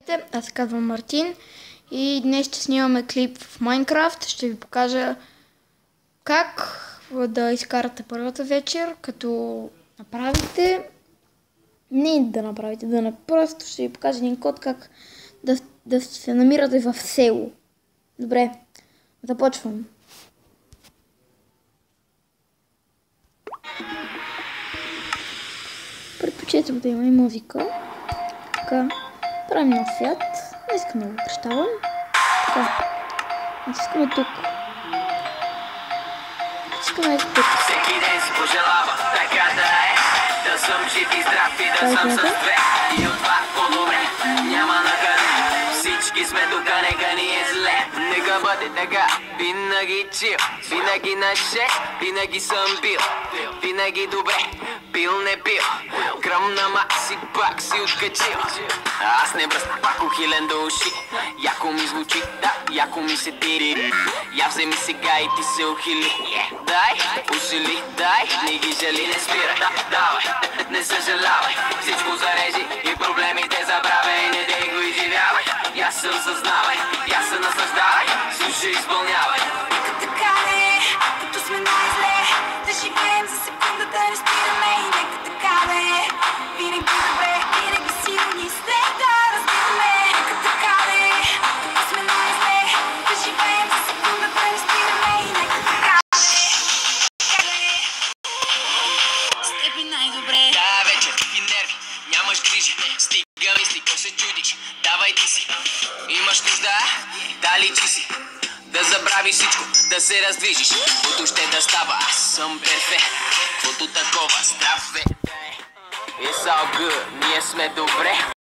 Здравейте, аз се казвам Мартин и днес ще снимаме клип в Майнкрафт. Ще ви покажа как да изкарате първата вечер, като направите... Просто ще ви покажа един код как да се намирате в село. Добре, започвам. Предпочитам да има и музика. Така, правим нов свят. Не искам да го прощавам. Така, натискаме тук. Натискаме тук. Всеки ден си пожелава така да е. Да съм жив и здрав и да съм с две. И от това по-добре няма на къде. Всички сме тук, нека ни е зле. Нека бъде така, винаги чил. Винаги на шест, винаги съм бил. Винаги добре, пил не пил. Кръмна макси, пак си откачил. Аз не бръсна, пак ухилен до уши. Яко ми звучи, да, яко ми се тири. Я вземи сега и ти се ухили. Дай, усили, дай, не ги жали, не спирай. Давай, не съжалявай, всичко зарежи и проблемите забравяй. Не дей го изживявай, я се осъзнавай, я се наслаждавай, слушай, изпълнявай. Така не, като сме най-зле, да живеем за секунда, да не спираме и нека така не. Винаги добре, винаги силни сте, да разбираме. Нека така не, като сме най-зле, да живеем за секунда, да не спираме и нека така не. С теб е най-добре. Тая вечер и нерви, нямаш грижи, стига мисли, кой се чудиш, давай ти си. Имаш нужда, да личи си. Да забравиш всичко, да се раздвижиш. Каквото ще да става, аз съм перфект. Каквото такова, здрав бе. It's all good, ние сме добре.